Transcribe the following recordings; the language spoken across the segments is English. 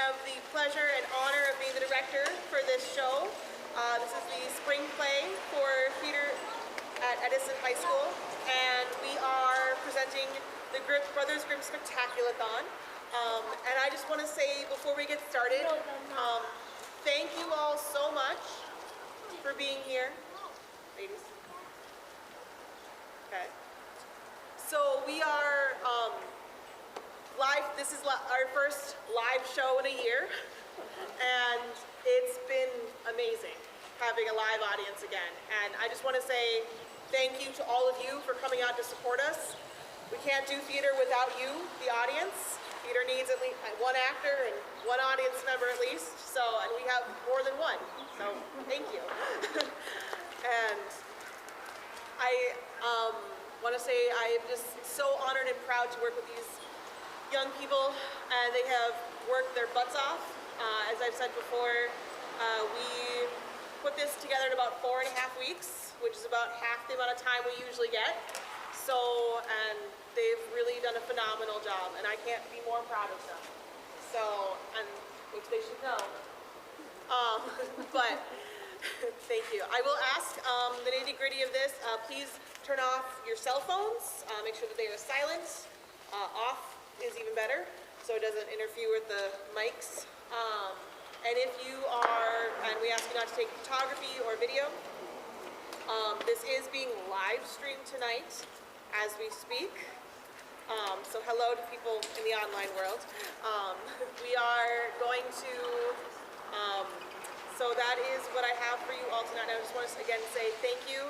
have the pleasure and honor of being the director for this show. This is the spring play for theater at Edison High School, and we are presenting the Brothers Grimm Spectaculathon. And I just want to say before we get started, thank you all so much for being here. Ladies. Okay. So we are live. This is our first live show in a year, and it's been amazing having a live audience again. And I just want to say thank you to all of you for coming out to support us. We can't do theater without you, the audience. Theater needs at least one actor and one audience member at least. So, and we have more than one. So, thank you. And I want to say I am just so honored and proud to work with these young people, and they have worked their butts off. As I've said before, we put this together in about 4.5 weeks, which is about half the amount of time we usually get. So, and they've really done a phenomenal job, and I can't be more proud of them. So, and which they should know. But thank you. I will ask the nitty-gritty of this. Please turn off your cell phones. Make sure that they are silent. Off is even better, so it doesn't interfere with the mics. And if you are, and we ask you not to take photography or video. This is being live streamed tonight as we speak. So hello to people in the online world. We are going to, so that is what I have for you all tonight. I just want to again say thank you,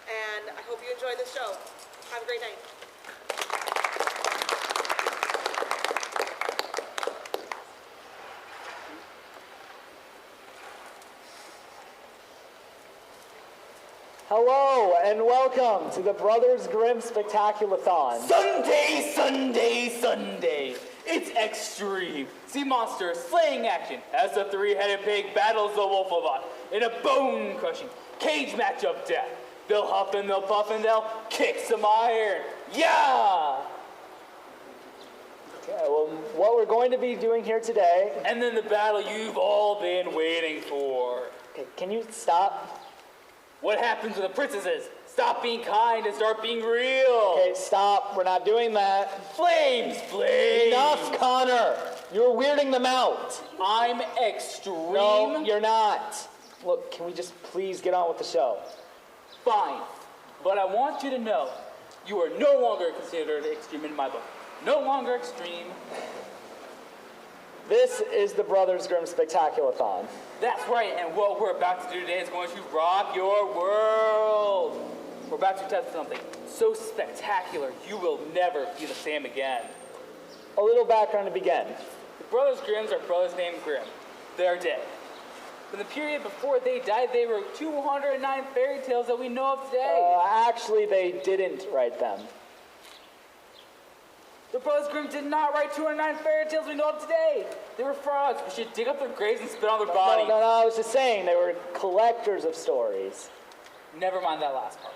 and I hope you enjoy the show. Have a great night. Hello and welcome to the Brothers Grimm Spectaculathon. Sunday, Sunday, Sunday. It's extreme. See monsters, slaying action as the three-headed pig battles the wolf of Lot in a bone-crushing cage match of death. They'll huff and they'll puff and they'll kick some iron. Yeah! Okay, well, what we're going to be doing here today... And then the battle you've all been waiting for. Okay, can you stop? What happens when the princesses stop being kind and start being real? Okay, stop. We're not doing that. Flames, flames. Enough, Connor. You're weirding them out. I'm extreme. No, you're not. Look, can we just please get on with the show? Fine. But I want you to know, you are no longer considered extreme in my book. No longer extreme. This is the Brothers Grimm Spectaculathon. That's right, and what we're about to do today is going to rock your world. We're about to test something so spectacular, you will never be the same again. A little background to begin. The Brothers Grimms are brothers named Grimm. They're dead. In the period before they died, they wrote 209 fairy tales that we know of today. Actually, they didn't write them. The Brothers Grimm did not write 209 fairy tales we know of today. They were frauds. We should dig up their graves and spit on their bodies. No, I was just saying they were collectors of stories. Never mind that last part.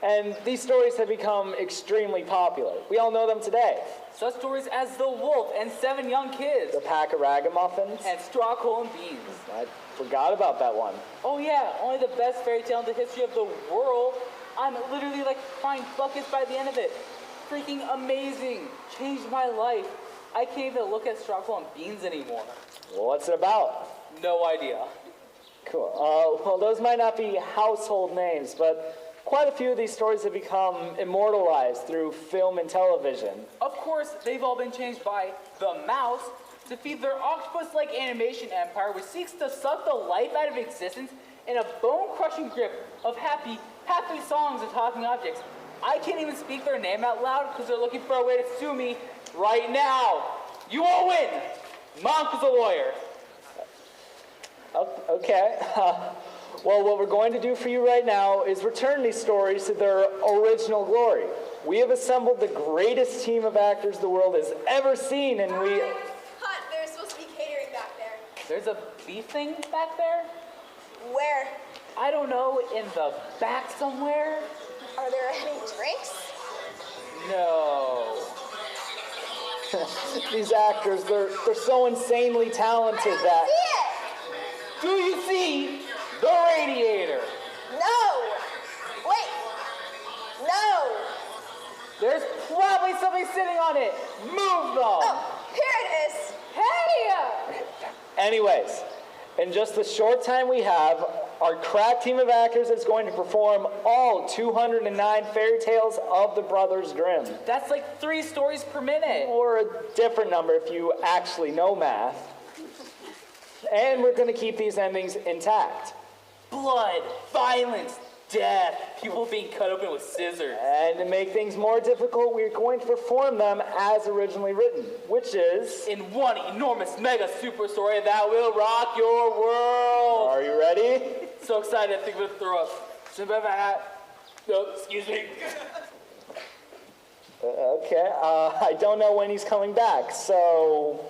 And these stories have become extremely popular. We all know them today. Such stories as The Wolf and 7 Young Kids. The Pack of Ragamuffins. And Straw, Coal, and Beans. I forgot about that one. Oh yeah, only the best fairy tale in the history of the world. I'm literally like crying buckets by the end of it. Freaking amazing. Changed my life. I can't even look at Straw, Coal, and Beans anymore. Well, what's it about? No idea. Cool. Well, those might not be household names, but quite a few of these stories have become immortalized through film and television. Of course, they've all been changed by the mouse to feed their octopus-like animation empire, which seeks to suck the life out of existence in a bone-crushing grip of happy songs and talking objects. I can't even speak their name out loud because they're looking for a way to sue me right now. You won't win. Monk is a lawyer. Okay. Well, what we're going to do for you right now is return these stories to their original glory. We have assembled the greatest team of actors the world has ever seen, and we... Cut! There's supposed to be catering back there. There's a beef thing back there? Where? I don't know, in the back somewhere? Are there any drinks? No. These actors, they're so insanely talented that... Do you see the radiator? No! Wait! No! There's probably somebody sitting on it. Move them! Oh, here it is! Hey! Anyways, in just the short time we have, our crack team of actors is going to perform all 209 fairy tales of the Brothers Grimm. That's like 3 stories per minute. Or a different number if you actually know math. And we're going to keep these endings intact. Blood, violence, death, people being cut open with scissors. And to make things more difficult, we're going to perform them as originally written, which is... In one enormous mega super story that will rock your world. Are you ready? So excited, I think I'm gonna throw up. Somebody have a hat? No, excuse me. Okay, I don't know when he's coming back, so...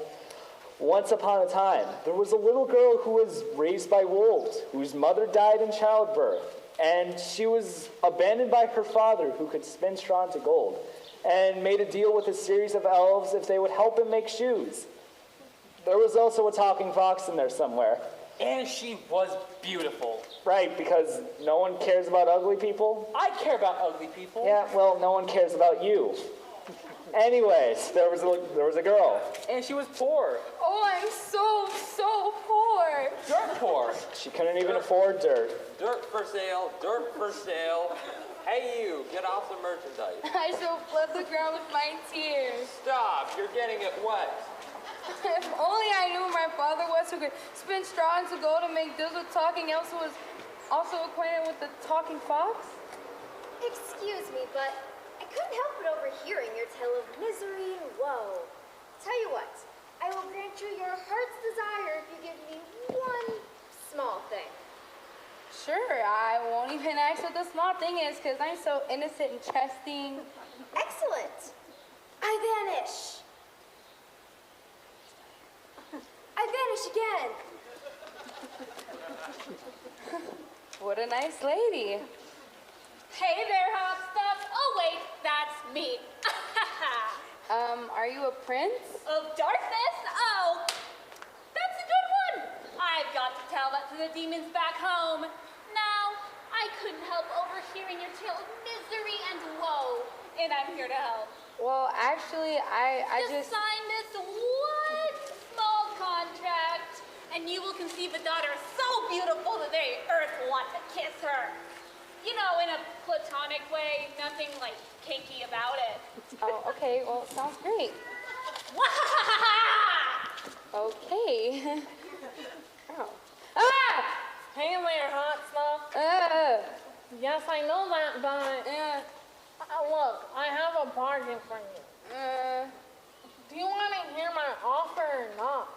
Once upon a time, there was a little girl who was raised by wolves, whose mother died in childbirth, and she was abandoned by her father, who could spin straw into gold, and made a deal with a series of elves if they would help him make shoes. There was also a talking fox in there somewhere. And she was beautiful. Right, because no one cares about ugly people? I care about ugly people. Yeah, well, no one cares about you. Anyways, there was a girl. And she was poor. Oh, I'm so poor. Dirt poor. She couldn't even afford dirt. Dirt for sale, dirt for sale. Hey you, get off the merchandise. I shall flood the ground with my tears. Stop, you're getting it wet. If only I knew who my father was who could spin straw into gold and make deals with talking elves who was also acquainted with the talking fox. Excuse me, but I couldn't help but overhearing your tale of misery and woe. Tell you what, I will grant you your heart's desire if you give me one small thing. Sure, I won't even ask what the small thing is because I'm so innocent and trusting. Excellent. I vanish. I vanish again. What a nice lady. Hey there, hot stuff. Oh wait, that's me. Are you a prince? Of darkness? Oh, that's a good one. I've got to tell that to the demons back home. Now, I couldn't help overhearing your tale of misery and woe, and I'm here to help. Well, actually, I just... sign this one small contract, and you will conceive a daughter so beautiful that the earth will want to kiss her. You know, in a platonic way, nothing like kinky about it. Oh, okay. Well, sounds great. Okay. Oh. Ah! Hey there, hot stuff. Yes, I know that, but look, I have a bargain for you. Do you want to hear my offer or not?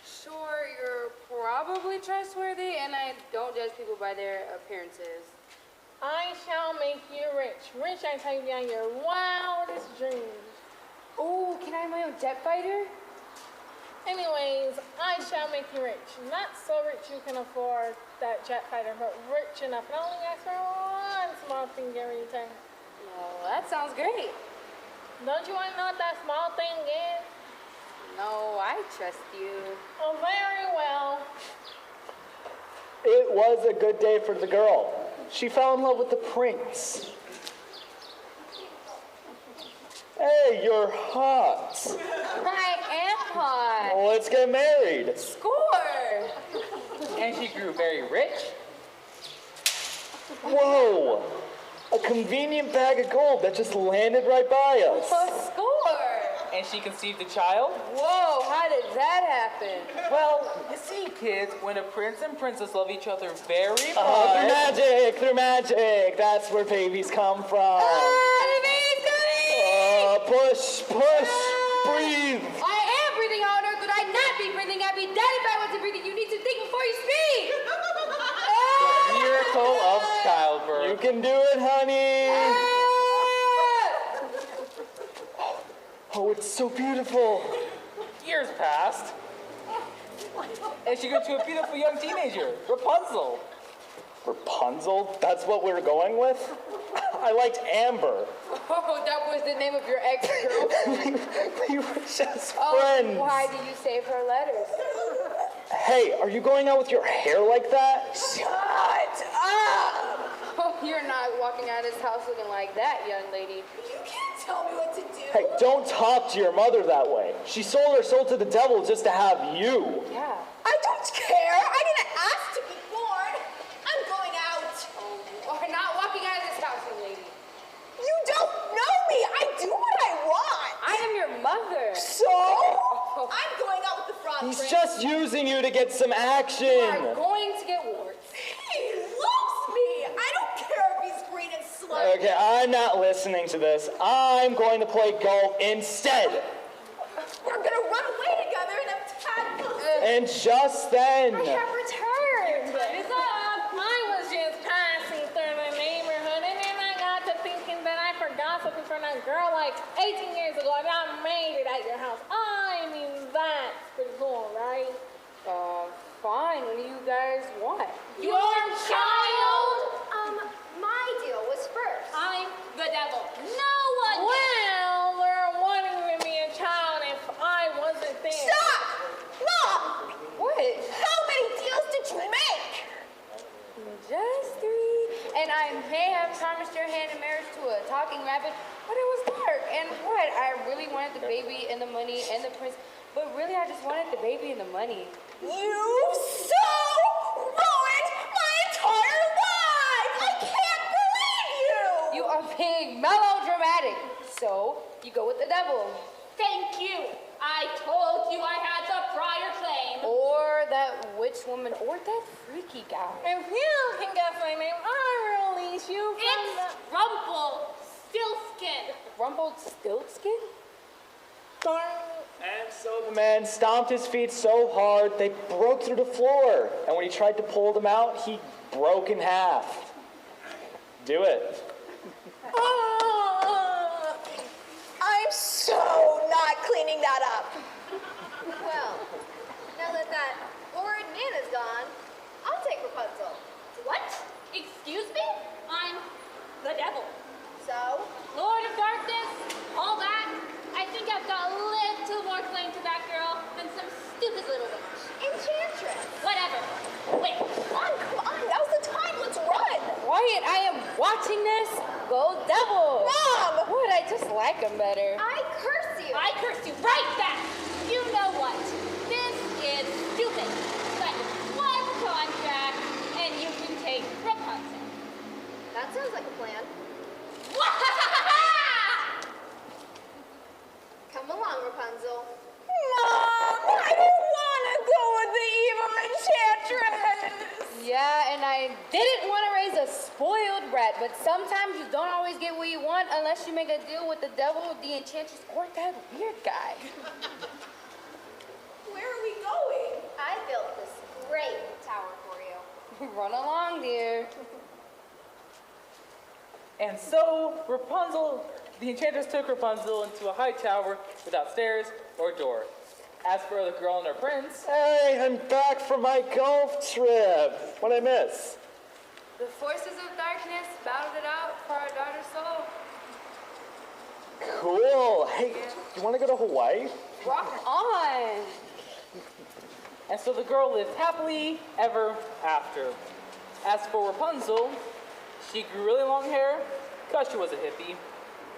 Sure, you're probably trustworthy, and I don't judge people by their appearances. I shall make you rich. Rich, I tell you, beyond your wildest dreams. Oh, can I have my own jet fighter? Anyways, I shall make you rich. Not so rich you can afford that jet fighter, but rich enough. And I only ask for one small thing in return. Well, that sounds great. Don't you want to know what that small thing is? No, I trust you. Oh, very well. It was a good day for the girl. She fell in love with the prince. Hey, you're hot. I am hot. Well, let's get married. Score! And she grew very rich. Whoa! A convenient bag of gold that just landed right by us. A score! And she conceived a child. Whoa, how did that happen? Well, you see, kids, when a prince and princess love each other very much... Oh, through magic, through magic. That's where babies come from. The baby's coming! Push, breathe. I am breathing on earth. Could I not be breathing? I'd be dead if I wasn't breathing. You need to think before you speak. Miracle of childbirth. You can do it, honey. Oh, it's so beautiful. Years passed. And she grew to a beautiful young teenager, Rapunzel. Rapunzel? That's what we're going with? I liked Amber. Oh, that was the name of your ex-girlfriend. We were just Oh, friends. why did you save her letters? Hey, are you going out with your hair like that? Shut up! Oh, you're not walking out of this house looking like that, young lady. You can't tell me what to do. Hey, don't talk to your mother that way. She sold her soul to the devil just to have you. Yeah. I don't care. I didn't ask to be born. I'm going out. Oh, we're not walking out of this house, young lady. You don't know me. I do what I want. I am your mother. So? I'm going out with the frog He's prince. just using you to get some You action. are going to get warts. He loves me. I don't care if he's green and slimy. Okay, I'm not listening to this. I'm going to play golf instead. We're gonna run away together and I'm tadpoles. And just then, I have returned. It's up. I was just passing through the neighborhood and then I got to thinking that I forgot something from that girl like 18 years ago and I made it at your house. I mean, that's pretty cool, right? Fine. What do you guys want? Your child? My deal was first. I'm the devil. No one. Well, there wouldn't even be a child if I wasn't there. Stop! Mom! What? How many deals did you make? Just 3. And I may have promised your hand in marriage to a talking rabbit, but it was dark. And what? I really wanted the baby and the money and the prince, but really I just wanted the baby and the money. You so ruined my entire life! I can't believe you! You are being melodramatic. So, you go with the devil. Thank you. I told you I had the prior claim. Or that witch woman, or that freaky guy. If you can guess my name, I release you from It's Rumpelstiltskin. Rumpelstiltskin? and so the man stomped his feet so hard they broke through the floor. And when he tried to pull them out, he broke in half. Do it. I'm so not cleaning that up. Well, now that that horrid man is gone, I'll take Rapunzel. What? Excuse me? I'm the devil. So, Lord of Darkness, all that. I think I've got a little more claim to that girl than some stupid little witch. Enchantress. Whatever. Wait. Come on, now's the time. Let's run. Quiet, I am watching this. Go devil. Mom! Would I just like him better? I curse you. I curse you right back. You know what? This is stupid. But one contract and you can take Rapunzel. That sounds like a plan. Come along, Rapunzel. Mom, I don't want to go with the evil enchantress. Yeah, and I didn't want to raise a spoiled brat, but sometimes you don't always get what you want unless you make a deal with the devil, the enchantress, or that weird guy. Where are we going? I built this great tower for you. Run along, dear. And so Rapunzel, the enchantress took Rapunzel into a high tower without stairs or door. As for the girl and her prince, Hey, I'm back from my golf trip. What'd I miss? The forces of darkness battled it out for our daughter's soul. Cool. Hey, you want to go to Hawaii? Rock on. and so the girl lived happily ever after. As for Rapunzel, she grew really long hair because she was a hippie,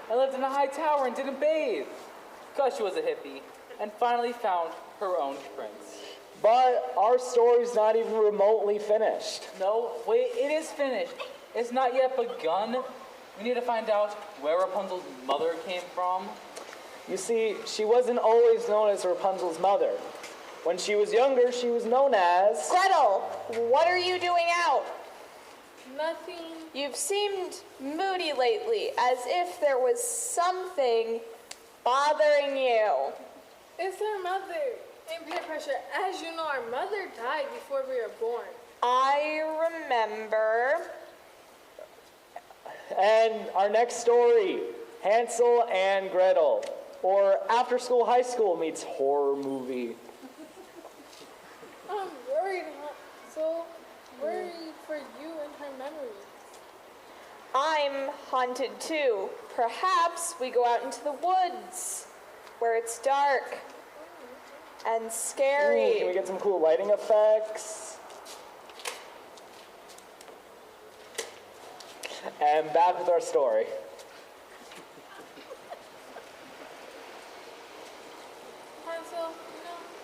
and lived in a high tower and didn't bathe because she was a hippie, and finally found her own prince. But our story's not even remotely finished. No, wait, it is finished. It's not yet begun. We need to find out where Rapunzel's mother came from. You see, she wasn't always known as Rapunzel's mother. When she was younger, she was known as... Gretel, what are you doing out? Nothing. You've seemed moody lately, as if there was something bothering you. It's our mother. And peer pressure. As you know, our mother died before we were born. I remember. And our next story, Hansel and Gretel, or After School High School meets horror movie. I'm worried, so worried for you and her memories. I'm haunted too. Perhaps we go out into the woods where it's dark and scary. Ooh, can we get some cool lighting effects? And back with our story. Hansel,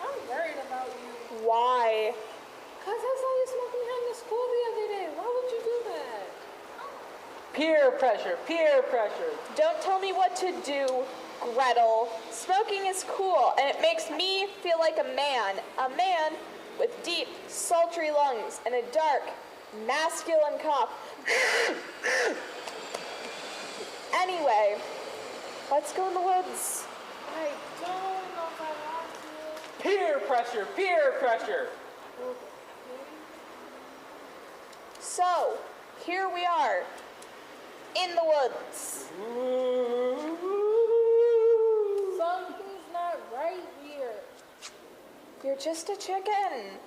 I'm worried about you. Why? Because I saw you smoking in the school the other day. Why would you do that? Peer pressure, peer pressure. Don't tell me what to do, Gretel. Smoking is cool, and it makes me feel like a man. A man with deep, sultry lungs and a dark, masculine cough. Anyway, let's go in the woods. I don't know if I want to. Peer pressure, peer pressure. So, here we are, in the woods. Something's not right here. You're just a chicken.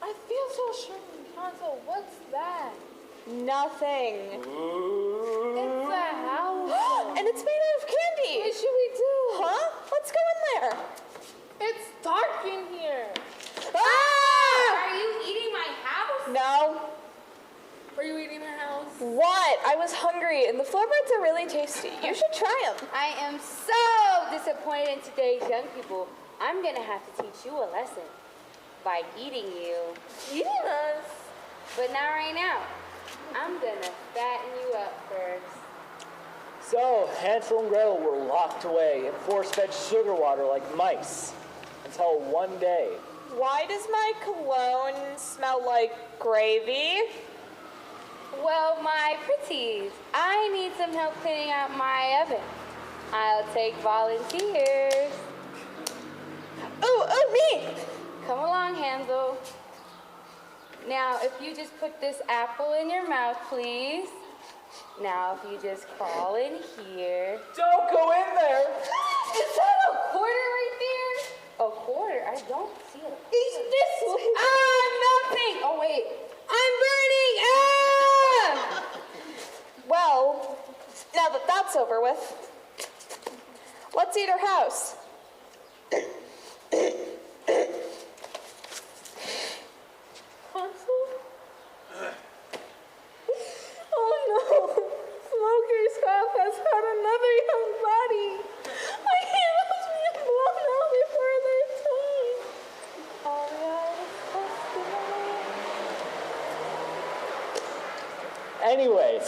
I feel so sure. Hansel, what's that? Nothing. It's a house. And it's made out of candy. What should we do? Huh? Let's go in there. It's dark in here. Ah! Are you eating my house? No. Are you eating a house? What? I was hungry, and the floorboards are really tasty. You should try them. I am so disappointed in today's young people. I'm gonna have to teach you a lesson by eating you. Eating us? But not right now. I'm gonna fatten you up first. So, Hansel and Gretel were locked away in force-fed sugar water like mice until one day. Why does my cologne smell like gravy? Well, my pretties, I need some help cleaning out my oven. I'll take volunteers. Ooh, me! Come along, Hansel. Now, if you just put this apple in your mouth, please. Now, if you just crawl in here. Don't go in there. Is that a quarter right there? A quarter? I don't see it. It's this way. Nothing! Oh, wait. I'm burning! Well, now that that's over with, let's eat our house. Hansel? Oh no! Smoker's cough has had another young body. I can't watch me blown out before their time. All right, Anyways,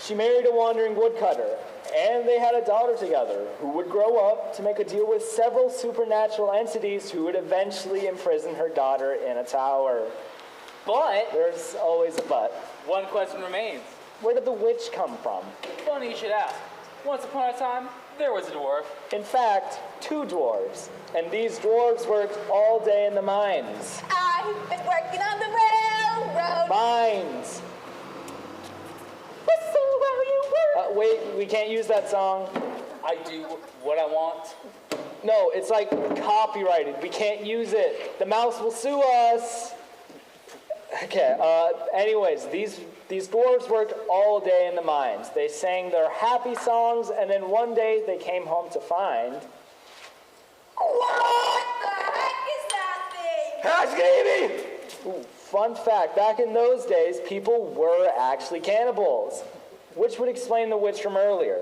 she married a wandering woodcutter, and they had a daughter together who would grow up to make a deal with several supernatural entities who would eventually imprison her daughter in a tower. But There's always a but. one question remains. Where did the witch come from? Funny you should ask. Once upon a time, there was a dwarf. In fact, two dwarves. And these dwarves worked all day in the mines. I've been working on the railroad. Mines! Whistle while you work. Wait, we can't use that song. I do what I want. No, it's like copyrighted. We can't use it. The mouse will sue us. Okay, anyways, these dwarves worked all day in the mines. They sang their happy songs, and then one day they came home to find... What the heck is that thing? Housekeeping! Ooh, fun fact, back in those days, people were actually cannibals, which would explain the witch from earlier.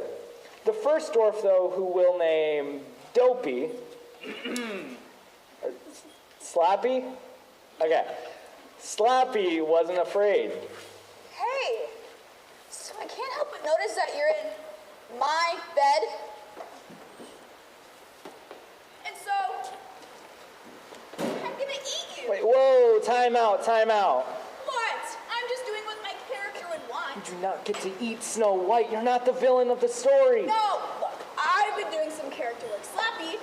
The first dwarf, though, who we'll name Dopey... Slappy? Okay. Slappy wasn't afraid. Hey, so I can't help but notice that you're in my bed. And so, I'm gonna eat you. Wait, whoa, time out, time out. What? I'm just doing what my character would want. You do not get to eat Snow White. You're not the villain of the story. No, look, I've been doing some character work. Slappy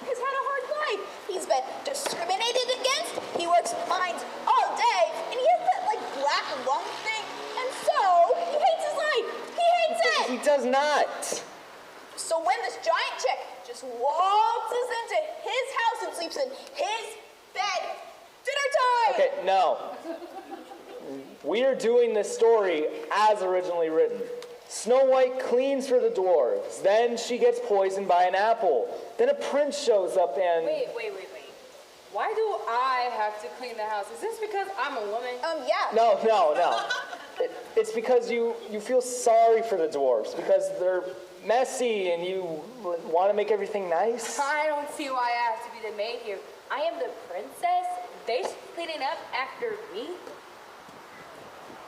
has had a hard life. He's been discriminated against. He works mines all day, and he has that like black lung thing. And so he hates his life. He hates it. He does not. So when this giant chick just waltzes into his house and sleeps in his bed, dinner time. Okay, no. We are doing this story as originally written. Snow White cleans for the dwarves. Then she gets poisoned by an apple. Then a prince shows up and... Wait. Why do I have to clean the house? Is this because I'm a woman? Yeah. No. It's because you feel sorry for the dwarves because they're messy and you want to make everything nice. I don't see why I have to be the maid here. I am the princess. They should clean it up after me.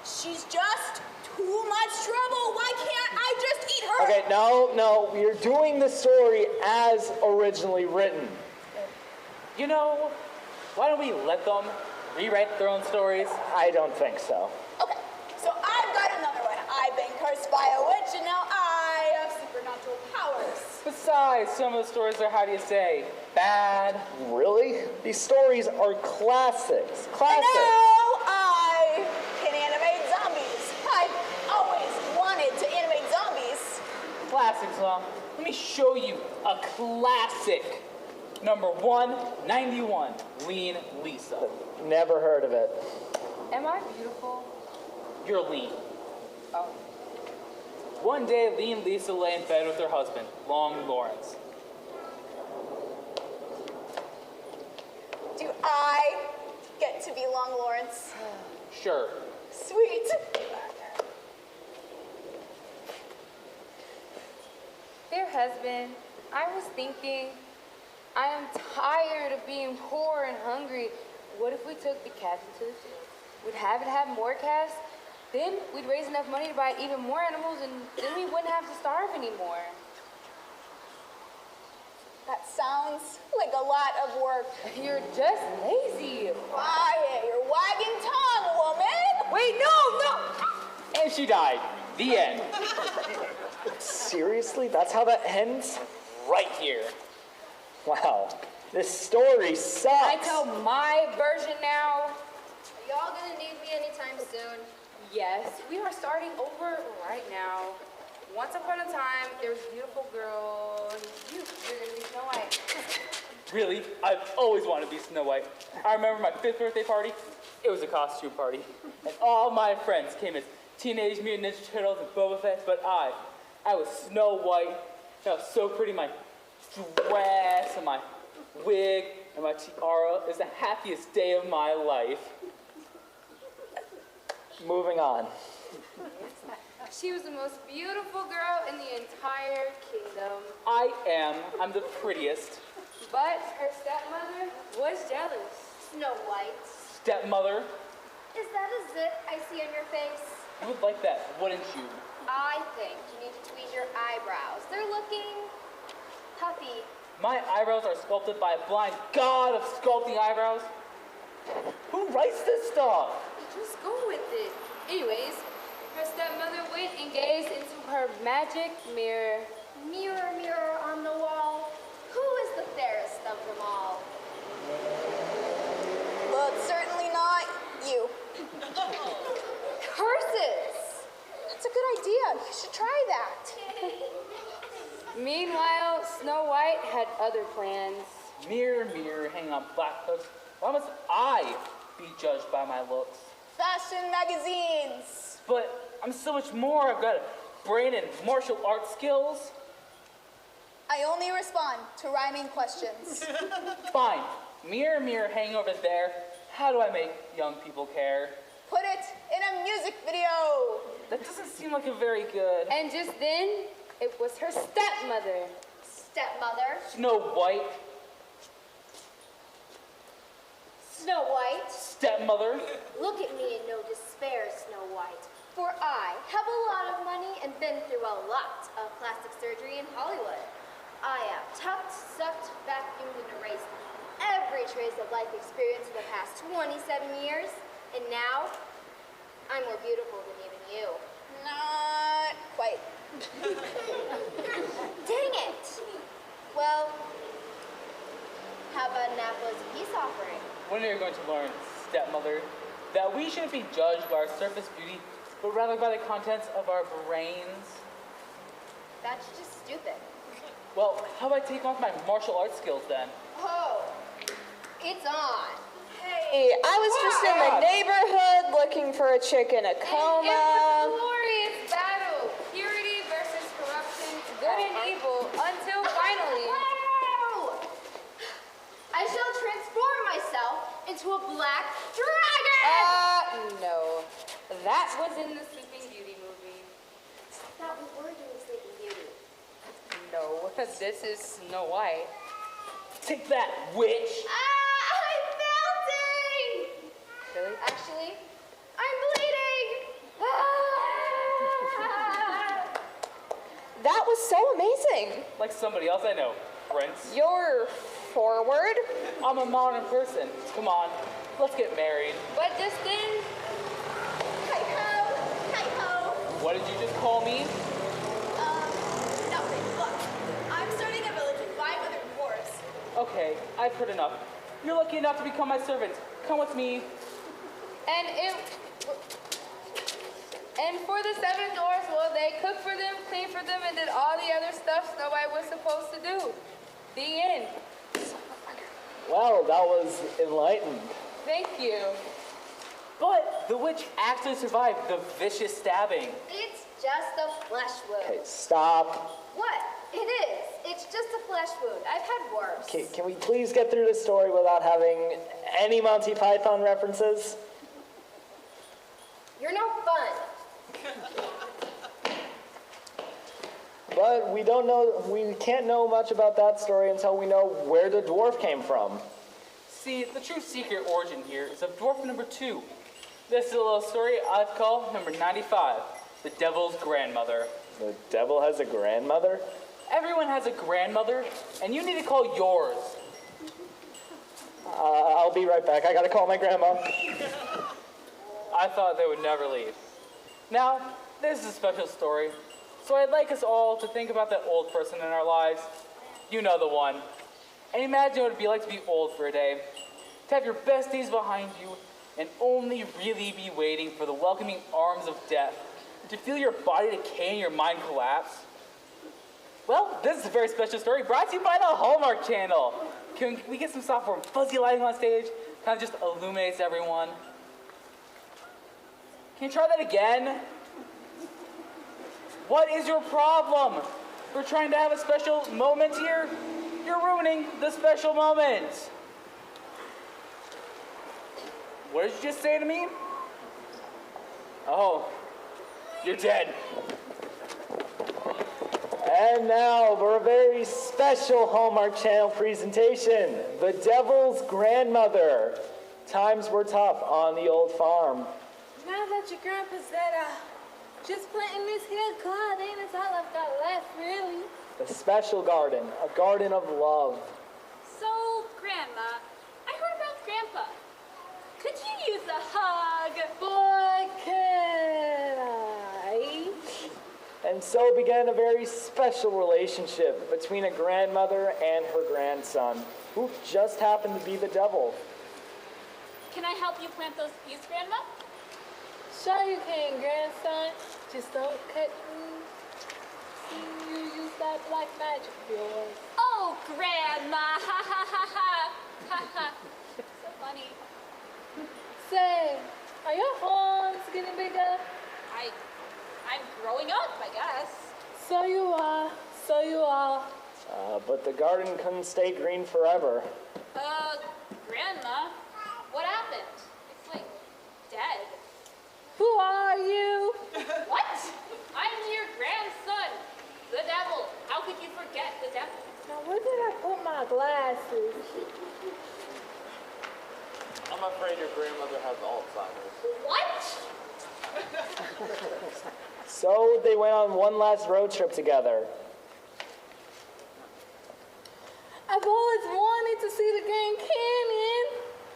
She's just too much trouble. Why can't I just eat her? Okay, no. We are doing the story as originally written. You know, why don't we let them rewrite their own stories? I don't think so. Okay, so I've got another one. I've been cursed by a witch, and now I have supernatural powers. Besides, some of the stories are, how do you say, bad. Really? These stories are classics. And Classics. now I can animate zombies. I've always wanted to animate zombies. Classics, huh? Let me show you a classic. Number 191, Lean Lisa. Never heard of it. Am I beautiful? You're lean. Oh. One day, Lean Lisa lay in bed with her husband, Long Lawrence. Do I get to be Long Lawrence? Sure. Sweet. Dear husband, I was thinking, I am tired of being poor and hungry. What if we took the calves into the field? We'd have more calves. Then we'd raise enough money to buy even more animals, and then we wouldn't have to starve anymore. That sounds like a lot of work. You're just lazy. Quiet, your wagging tongue, woman. Wait, no! And she died. The end. Seriously? That's how that ends? Right here. Wow. This story sucks. I tell my version now. Are y'all gonna need me anytime soon? Yes, we are starting over right now. Once upon a time, there was a beautiful girl. You're gonna be Snow White. Really? I've always wanted to be Snow White. I remember my 5th birthday party. It was a costume party. And all my friends came as Teenage Mutant Ninja Turtles and Boba Fett, but I was Snow White. I was so pretty. My dress and my wig and my tiara is the happiest day of my life. Moving on. She was the most beautiful girl in the entire kingdom. I'm the prettiest. But her stepmother was jealous. Snow White. Stepmother, Is that a zit I see on your face? you would like that, wouldn't you? I think you need to tweeze your eyebrows. They're looking puffy. My eyebrows are sculpted by a blind god of sculpting eyebrows. Who writes this stuff? Just go with it. Anyways, her stepmother went and gazed into her magic mirror. Mirror, mirror on the wall, who is the fairest of them all? Well, it's certainly not you. Curses! That's a good idea. You should try that. Meanwhile, Snow White had other plans. Mirror, mirror, hanging on black hooks. Why must I be judged by my looks? Fashion magazines. But I'm so much more. I've got a brain and martial art skills. I only respond to rhyming questions. Fine. Mirror, mirror, hanging over there. How do I make young people care? Put it in a music video. That doesn't seem like a very good... And just then, it was her stepmother. Stepmother. Snow White. Snow White. Stepmother. Look at me in no despair, Snow White. For I have a lot of money and been through a lot of plastic surgery in Hollywood. I have tucked, sucked, vacuumed, and erased every trace of life experience in the past 27 years. And now, I'm more beautiful than even you. Not quite. Dang it! Well, how about an apple as a peace offering? When are you going to learn, stepmother, that we shouldn't be judged by our surface beauty, but rather by the contents of our brains? That's just stupid. Well, how about I take off my martial arts skills then? Oh, it's on. Hey, I was just in the neighborhood looking for a chick in a It's a coma. glorious battle. Purity versus corruption, good and evil, until finally. Wow! I shall transform myself into a black dragon! No. That was in the Sleeping Beauty movie. That we were doing Sleeping Beauty. No, this is Snow White. Take that, witch! I'm melting! Really? Actually, I'm bleeding! That was so amazing. Like somebody else I know, Prince. You're forward. I'm a modern person. Come on, let's get married. But just then, Hi-ho! Hi-ho! What did you just call me? Nothing. Look, I'm starting a village with 5 other dwarves. Okay, I've heard enough. You're lucky enough to become my servant. Come with me. and for the 7 dwarfs, well, they cooked for them, cleaned for them, and did all the other stuff Snow White was supposed to do. The end. Well, that was enlightened. Thank you. But the witch actually survived the vicious stabbing. It's just a flesh wound. Okay, stop. What? It is. It's just a flesh wound. I've had worse. Okay, can we please get through this story without having any Monty Python references? You're no fun. But we can't know much about that story until we know where the dwarf came from. See, the true secret origin here is of dwarf number 2. This is a little story I'd call number 95, the devil's grandmother. The devil has a grandmother? Everyone has a grandmother, and you need to call yours. I'll be right back. I gotta call my grandma. I thought they would never leave. Now, this is a special story, so I'd like us all to think about that old person in our lives. You know the one. And imagine what it'd be like to be old for a day. To have your best days behind you and only really be waiting for the welcoming arms of death. To feel your body decay and your mind collapse. Well, this is a very special story brought to you by the Hallmark Channel. Can we get some soft warm fuzzy lighting on stage? Kind of just illuminates everyone. Can you try that again? What is your problem? We're trying to have a special moment here. You're ruining the special moment. What did you just say to me? Oh, you're dead. And now for a very special Hallmark Channel presentation, The Devil's Grandmother. Times were tough on the old farm. Now that your grandpa's dead, just planting this here garden is all I've got left, really. The special garden, a garden of love. So, Grandma, I heard about Grandpa. Could you use a hug? Boy, can I? And so began a very special relationship between a grandmother and her grandson, who just happened to be the devil. Can I help you plant those seeds, Grandma? Sure you can, grandson. Just don't cut me. See you use that black magic of yours. Oh, Grandma! Ha ha ha ha! Ha ha! So funny. Say, are your horns getting bigger? I'm growing up, I guess. So you are. So you are. But the garden couldn't stay green forever. Grandma, what happened? It's like dead. Who are you? What? I'm your grandson, the devil. How could you forget the devil? Now where did I put my glasses? I'm afraid your grandmother has Alzheimer's. What? So they went on one last road trip together. I've always wanted to see the Grand Canyon.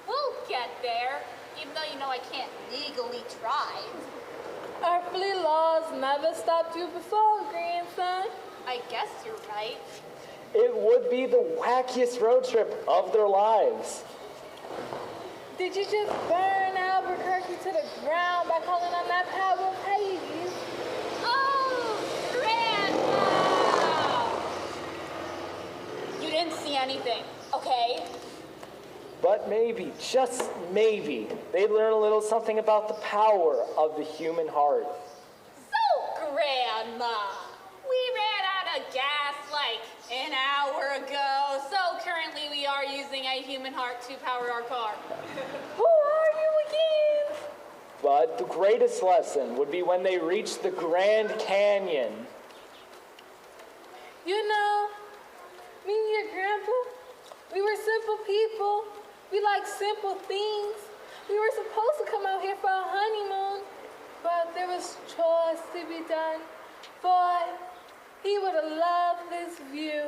We'll get there, even though you know I can't legally drive. Earthly laws never stopped you before, grandson. I guess you're right. It would be the wackiest road trip of their lives. Did you just burn Albuquerque to the ground by calling on that power of Hades? Oh, Grandma! You didn't see anything, okay? But maybe, just maybe, they'd learn a little something about the power of the human heart. So, Grandma, we ran out of gas like an hour ago, so currently we are using a human heart to power our car. Who are you again? But the greatest lesson would be when they reached the Grand Canyon. You know, me and your grandpa, we were simple people. We like simple things. We were supposed to come out here for a honeymoon, but there was chores to be done. Boy, he would have loved this view.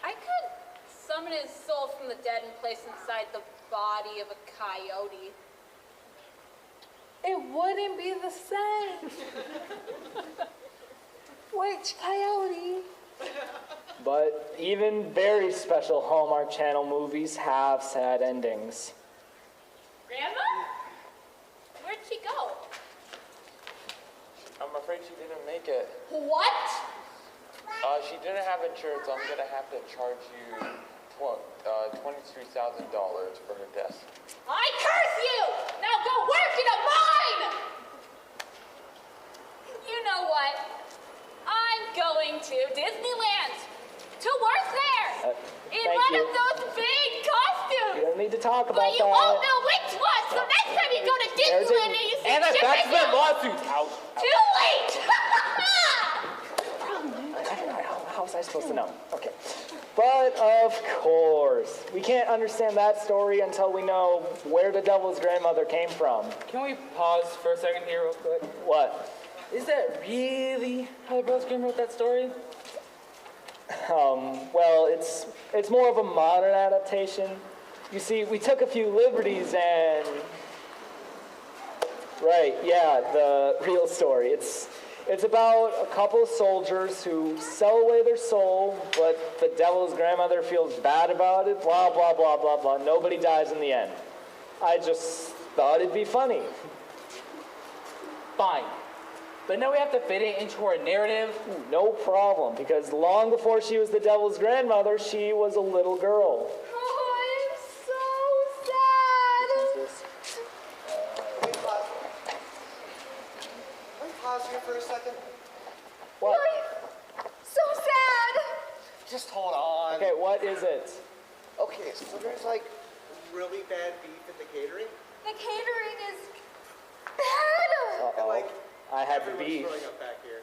I could summon his soul from the dead and place inside the body of a coyote. It wouldn't be the same. Which coyote? But even very special Hallmark Channel movies have sad endings. Grandma? Where'd she go? I'm afraid she didn't make it. What? She didn't have insurance. I'm gonna have to charge you $23,000 for her death. I curse you! Now go work in a mine! You know what? I'm going to Disneyland. To work there. In thank one you. of those big We costumes. don't need to talk about But you that. won't know which one, so next time you go to There's Disneyland and you see Anna, Chip that's and the Dale, lawsuit. Out. too late! How was I supposed to know? Okay. But of course, we can't understand that story until we know where the devil's grandmother came from. Can we pause for a second here real quick? What? Is that really how the Brothers Grimm wrote that story? Well, it's more of a modern adaptation. You see, we took a few liberties and... Right, yeah, the real story. It's about a couple of soldiers who sell away their soul, but the devil's grandmother feels bad about it, blah, blah, blah, blah, blah. Nobody dies in the end. I just thought it'd be funny. Fine. But now we have to fit it into our narrative. No problem, because long before she was the devil's grandmother, she was a little girl. Oh, I'm so sad. Let me pause here for a second. What? So sad. Just hold on. Okay, what is it? Okay, so there's like really bad beef in the catering. The catering is bad. And like I had the everyone's beef. throwing up back here.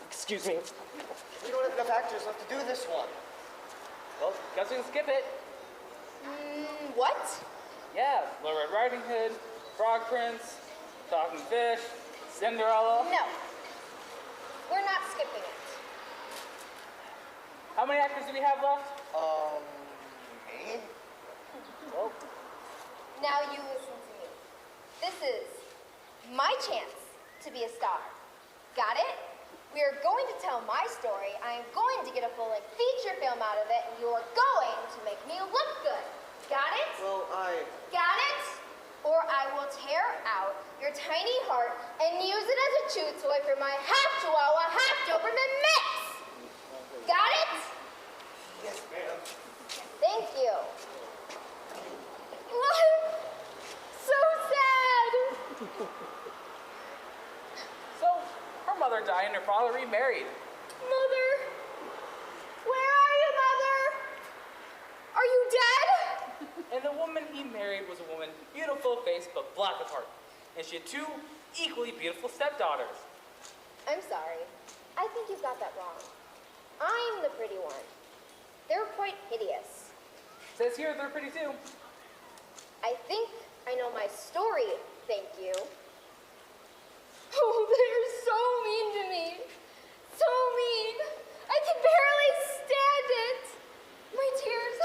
Excuse me. We don't have enough actors left to do this one. Well, guess we can skip it. What? Yeah, Little Red Riding Hood, Frog Prince, Talking Fish, Cinderella. No. We're not skipping it. How many actors do we have left? Me? Well, Now you listen to me. This is my chance to be a star. Got it? We are going to tell my story. I am going to get a full-length feature film out of it, and you are going to make me look good. Got it? Well, Got it? Or I will tear out your tiny heart and use it as a chew toy for my half-Chihuahua, half-Doberman mix. Got it? yes, ma'am. Thank you. So sad. so her mother died and her father remarried. Mother? Where are you, Mother? Are you dead? And the woman he married was a woman beautiful face but black of heart. And she had two equally beautiful stepdaughters. I'm sorry. I think you've got that wrong. I'm the pretty one. They're quite hideous. Says here they're pretty too. I think I know my story, thank you. Oh, they're so mean to me. So mean. I can barely stand it. My tears,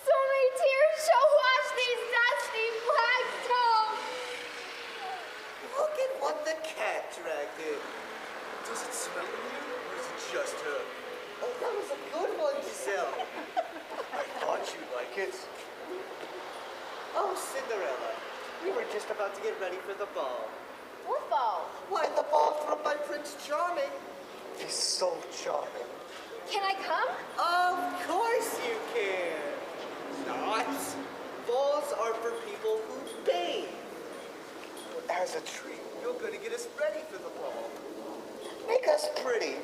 so many tears shall wash these dusty black toes. Look at what the cat dragged in. Does it smell weird, or is it just her? Oh, that was a good one, Giselle. I thought you'd like it. Oh, Cinderella, we were just about to get ready for the ball. What ball? Why, the ball from my Prince Charming. He's so charming. Can I come? Of course you can. to the ball. Make us pretty.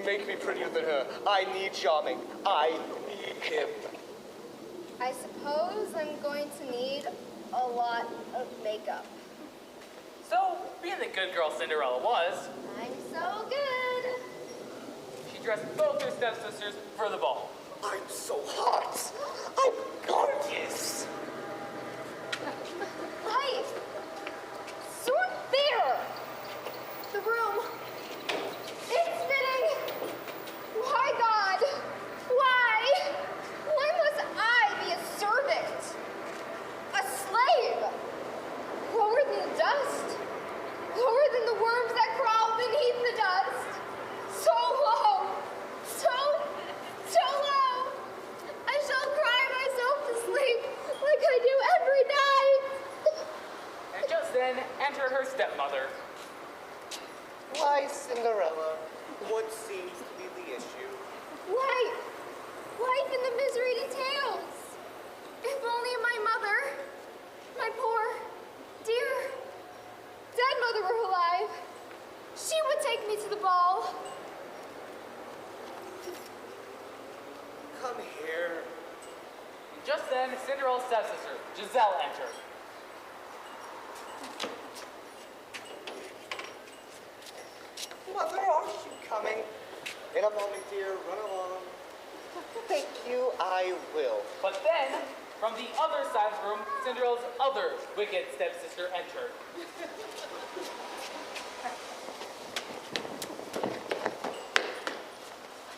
Make me prettier than her. I need charming. I need him. I suppose I'm going to need a lot of makeup. So, being the good girl Cinderella was, I'm so good. she dressed both her stepsisters for the ball. I'm so hot. I'm gorgeous. Hi. So unfair. The room. It's fitting. Why, God? Why? Why must I be a servant? A slave? Lower than the dust? Lower than the worms that crawl beneath the dust? So low. So low. I shall cry myself to sleep like I do every night. And just then, entered her stepmother. Why, Cinderella? What seems to be the issue? Life. Life and the misery it entails. If only my mother, my poor, dear, dead mother were alive, she would take me to the ball. Come here. And just then, Cinderella's stepsister, Giselle, entered. Mother, are you coming? In a moment, dear. Run along. Thank you, I will. But then, from the other side of the room, Cinderella's other wicked stepsister entered.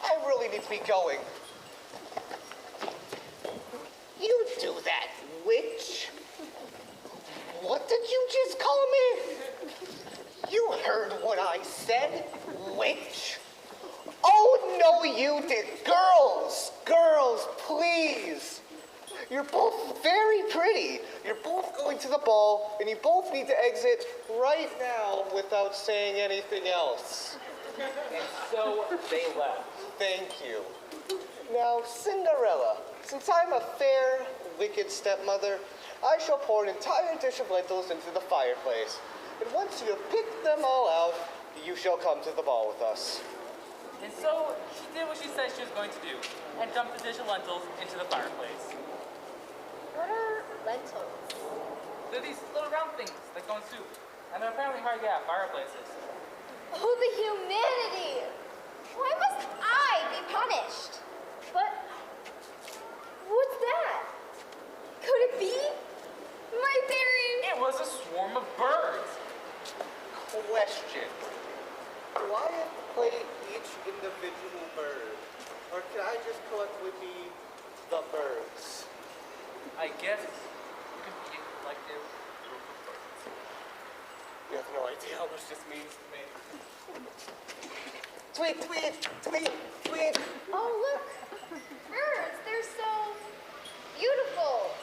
I really need to be going. You do that, witch. What did you just call me? You heard what I said, witch. Oh, no, you did. Girls, girls, please. You're both very pretty. You're both going to the ball, and you both need to exit right now without saying anything else. And so they left. Thank you. Now, Cinderella, since I'm a fair, wicked stepmother, I shall pour an entire dish of lentils into the fireplace. And once you have picked them all out, you shall come to the ball with us. And so she did what she said she was going to do, and dumped the dish of lentils into the fireplace. What are lentils? They're these little round things that go in soup, and they're apparently hard to get at fireplaces. Oh, the humanity! Why must I be punished? But what's that? Could it be my theory? It was a swarm of birds. Question. Do I have to play each individual bird? Or can I just collectively be the birds? I guess you could be a collective group of birds. You have no idea how much this means to me. Tweet, tweet, tweet, tweet. Oh, look! Birds, they're so beautiful.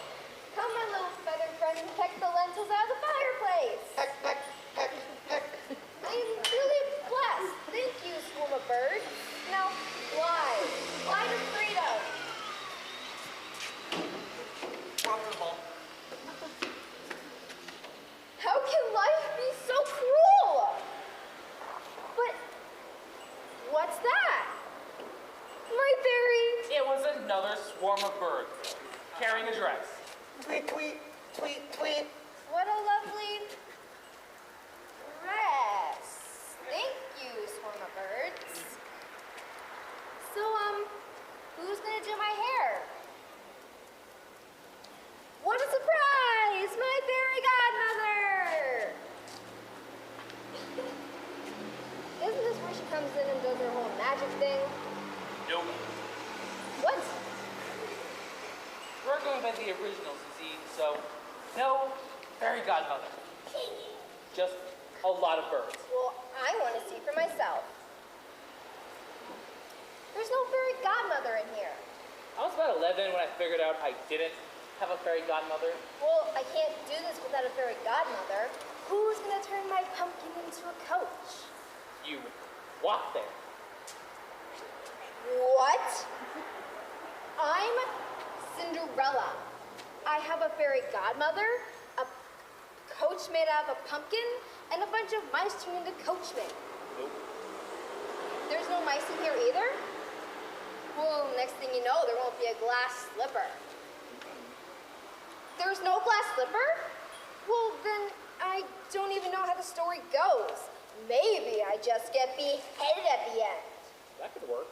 Come, my little feather friend, and peck the lentils out of the fireplace. Peck, peck, peck, peck. I am really blessed. Thank you, swarm of birds. Now, fly. Fly to freedom. Wonderful. How can life be so cruel? But what's that? My fairy. It was another swarm of birds, carrying a dress. Tweet, tweet, tweet, tweet. What a lovely dress. Thank you, swarm of birds. So, who's gonna do my hair? What a surprise! My fairy godmother! Isn't this where she comes in and does her whole magic thing? Nope. What? We're going by the originals, you see, so no fairy godmother. Just a lot of birds. Well, I want to see for myself. There's no fairy godmother in here. I was about 11 when I figured out I didn't have a fairy godmother. Well, I can't do this without a fairy godmother. Who's gonna turn my pumpkin into a coach? You walk there. What? I'm Cinderella. I have a fairy godmother, a coach made out of a pumpkin, and a bunch of mice turned into coachmen. There's no mice in here either? Well, next thing you know, there won't be a glass slipper. There's no glass slipper? Well, then I don't even know how the story goes. Maybe I just get beheaded at the end. That could work.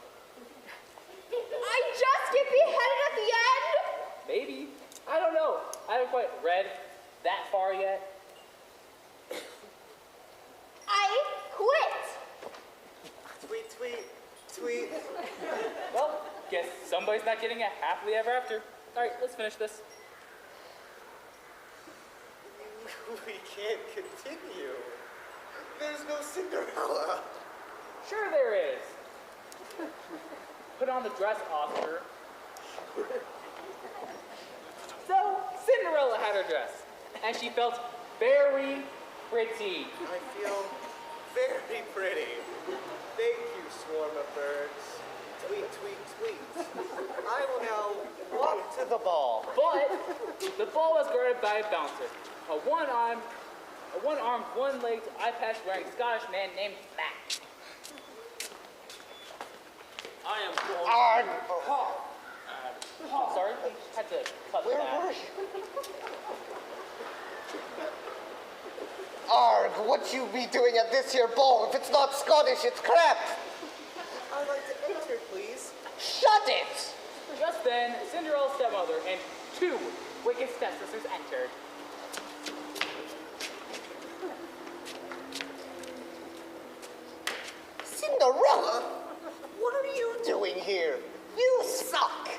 I just get beheaded at the end? Maybe. I don't know. I haven't quite read that far yet. I quit. Tweet, tweet, tweet. Well, guess somebody's not getting a happily ever after. All right, let's finish this. We can't continue. There's no Cinderella. Sure there is. Put on the dress, Oscar. So, Cinderella had her dress, and she felt very pretty. I feel very pretty. Thank you, swarm of birds. Tweet, tweet, tweet. I will now walk to the ball. But the ball was guarded by a bouncer, a one-armed, one-legged, eye-patch-wearing Scottish man named Mac. I am going. Sorry, had to cut Where that. were you? Arg, what you be doing at this here ball? If it's not Scottish, it's crap. I'd like to enter, please. Shut it! Just then, Cinderella's stepmother and two wicked stepsisters entered. Cinderella? What are you doing here? You suck.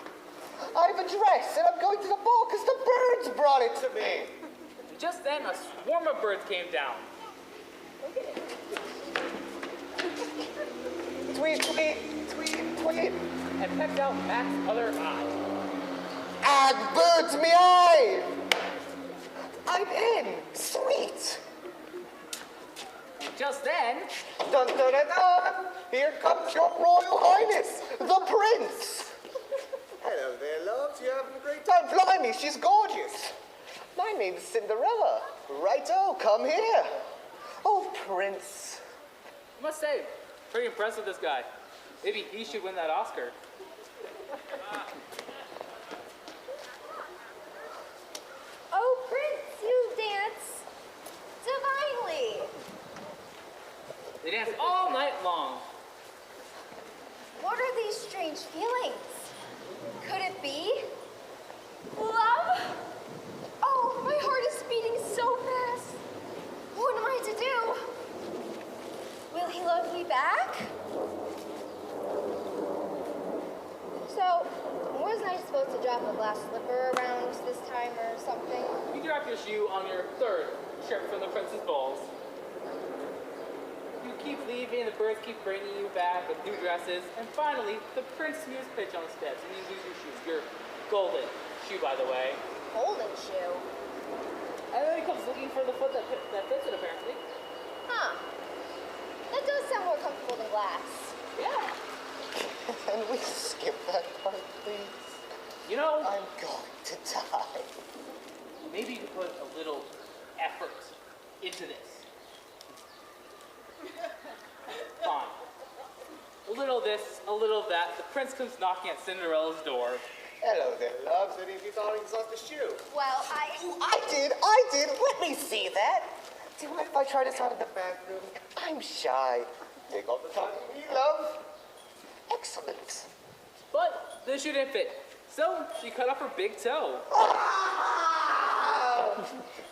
I have a dress and I'm going to the ball because the birds brought it to me. Just then, a swarm of birds came down. Tweet, tweet, tweet, tweet. And pecked out Mac's other eye. Ag, birds me eye! I'm in. Sweet. Just then, Dun, dun, dun, dun. Here comes your Royal Highness, the Prince. Hello there, loves. You having a great time? Blimey, she's gorgeous. My name's Cinderella. Righto, come here. Oh, Prince. I must say, pretty impressed with this guy. Maybe he should win that Oscar. Oh, Prince, you dance divinely. They danced all night long. What are these strange feelings? Could it be love? Oh, my heart is beating so fast. What am I to do? Will he love me back? So, wasn't I supposed to drop a glass slipper around this time or something? You dropped your shoe on your third trip from the Prince's balls. You keep leaving, the birds keep bringing you back with new dresses, and finally, the prince smears pitch on the steps, and you lose your shoe. Your golden shoe, by the way. Golden shoe. And then he comes looking for the foot that fits it, apparently. Huh. That does sound more comfortable than glass. Yeah. Can we skip that part, please? You know, I'm going to die. maybe you could put a little effort into this. Fine. A little of this, a little of that. The prince comes knocking at Cinderella's door. Hello there, loves. Any of you darlings lost a shoe? Well, I did. Let me see that. Do you mind if I try this out in the bathroom? I'm shy. Take all the time to me, love. Excellent. But the shoe didn't fit. So she cut off her big toe. Ah!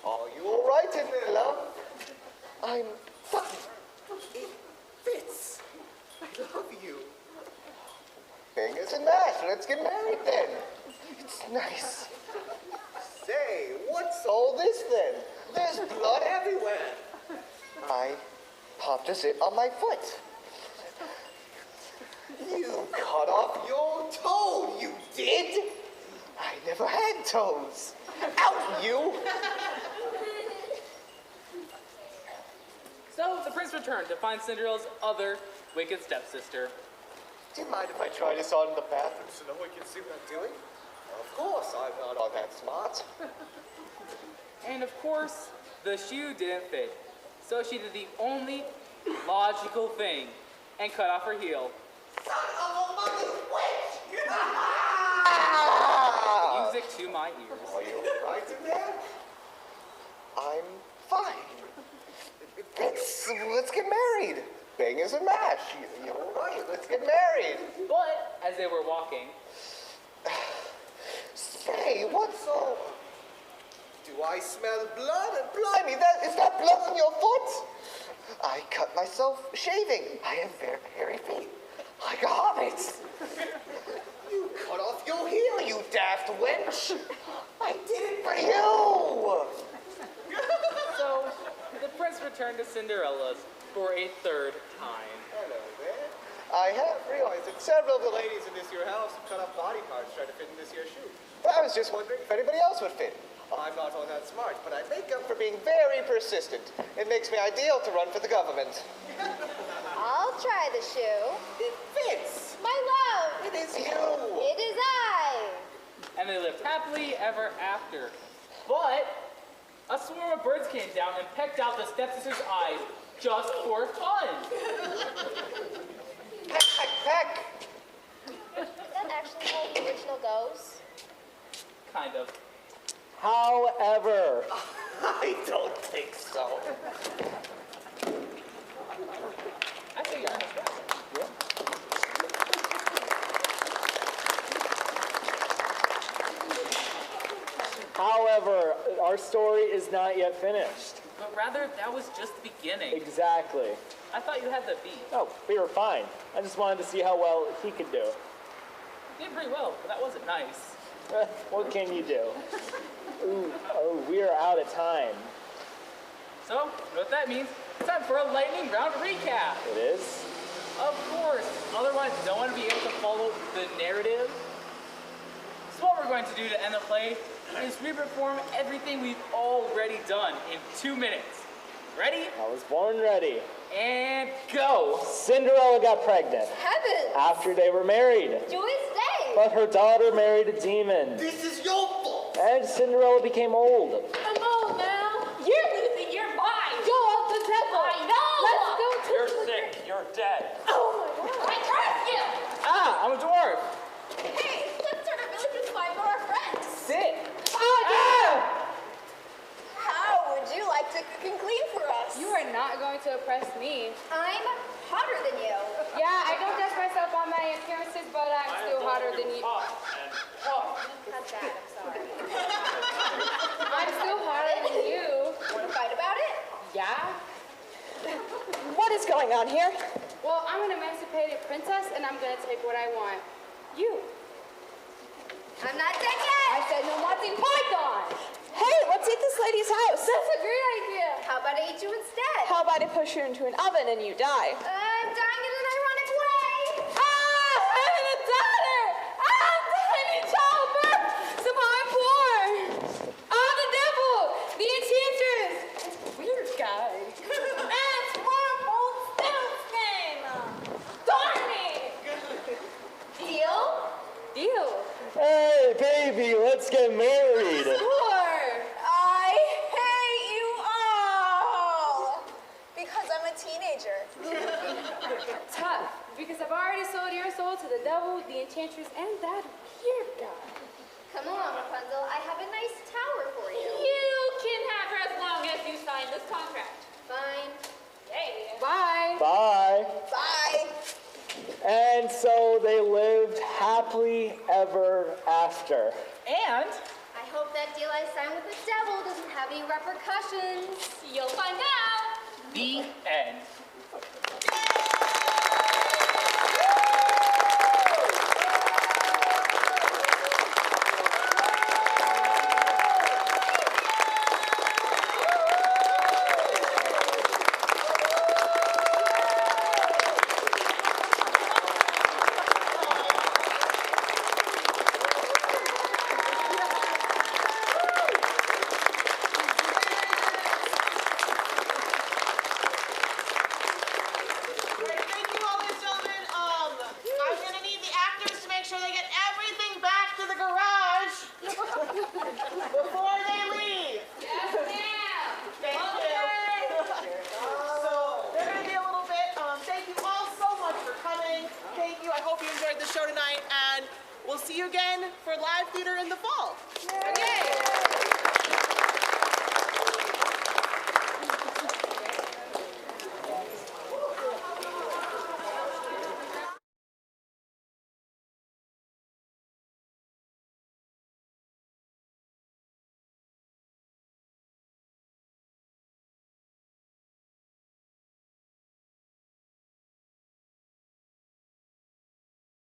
Are you all right in there, love? I'm fine. It fits. I love you. Fingers and mash. Let's get married then. It's nice. Say, what's all this then? There's blood everywhere. I popped a zit on my foot. You cut off your toe, you did? I never had toes. Out, you! So the prince returned to find Cinderella's other wicked stepsister. Do you mind if I try this on in the bathroom so no one can see what I'm doing? Of course, I'm not all that smart. And of course, the shoe didn't fit. So she did the only logical thing and cut off her heel. Son of a mother witch! Music to my ears. Are you all right in there? I'm fine. Let's get married. Bang is a mash. You're all right. Let's get married. But as they were walking, Say, what's so... Do I smell blood? Blimey, is that blood on your foot? I cut myself shaving. I have very hairy feet, like a hobbit's. You cut off your heel, you daft wench. I did it for you. so the prince returned to Cinderella's for a third time. Hello there. I have realized that several of the ladies in this here house have cut off body parts trying to fit in this here shoe. I was just wondering if anybody else would fit. I'm not all that smart, but I make up for being very persistent. It makes me ideal to run for the government. I'll try the shoe. It fits. My love. It is you. It is I. And they lived happily ever after. But a swarm of birds came down and pecked out the stepsister's eyes just for fun. Peck, peck, peck. Is that actually how the original goes? Kind of. However, I don't think so. I think you're right. however, our story is not yet finished. But rather, that was just the beginning. Exactly. I thought you had the beat. Oh, we were fine. I just wanted to see how well he could do. You did pretty well, but that wasn't nice. What can you do? Ooh, oh, we are out of time. So, what that means, it's time for a lightning round recap. It is? Of course. Otherwise, don't want to be able to follow the narrative. So what we're going to do to end the play is re-perform everything we've already done in 2 minutes. Ready? I was born ready. And go! Cinderella got pregnant Heavens! after they were married. Joyous day! But her daughter married a demon. This is your fault. And Cinderella became old. Come on now. You're losing your mind. Go up the temple. I know. Let's go to You're sick. You're dead. I trust you. Ah, I'm a dwarf. Hey, let's start a village with 5 of our friends. Sit. How would you like to cook and clean for us? You are not going to oppress me. I'm hotter than you. Yeah, I don't judge myself on my appearances, but I'm still hotter than you. Cut that, I'm sorry. I'm still hotter than you. Want to fight about it? Yeah? What is going on here? Well, I'm an emancipated princess, and I'm gonna take what I want. You. I'm not dead yet. I said no Monty Python. Hey, let's eat this lady's house. That's a great idea. How about I eat you instead? How about I push you into an oven and you die? I'm dying in an ironic way. Ah, I'm a daughter. I'm tiny childbirth. So I'm poor. I'm the devil. The enchantress. Weird guy. That's Marble Snowskin. Darn it. Deal? Deal. Hey, baby, let's get married. Sure. I hate you all. Because I'm a teenager. Tough. Because I've already sold your soul to the devil, the enchantress, and that weird guy. Come along, Rapunzel. I have a nice tower for you. You can have her as long as you sign this contract. Fine. Yay. Bye. Bye. Bye. And so they lived happily ever after. And I hope that deal I signed with the devil doesn't have any repercussions. You'll find out. the end. tonight, and we'll see you again for live theater in the fall. Yay.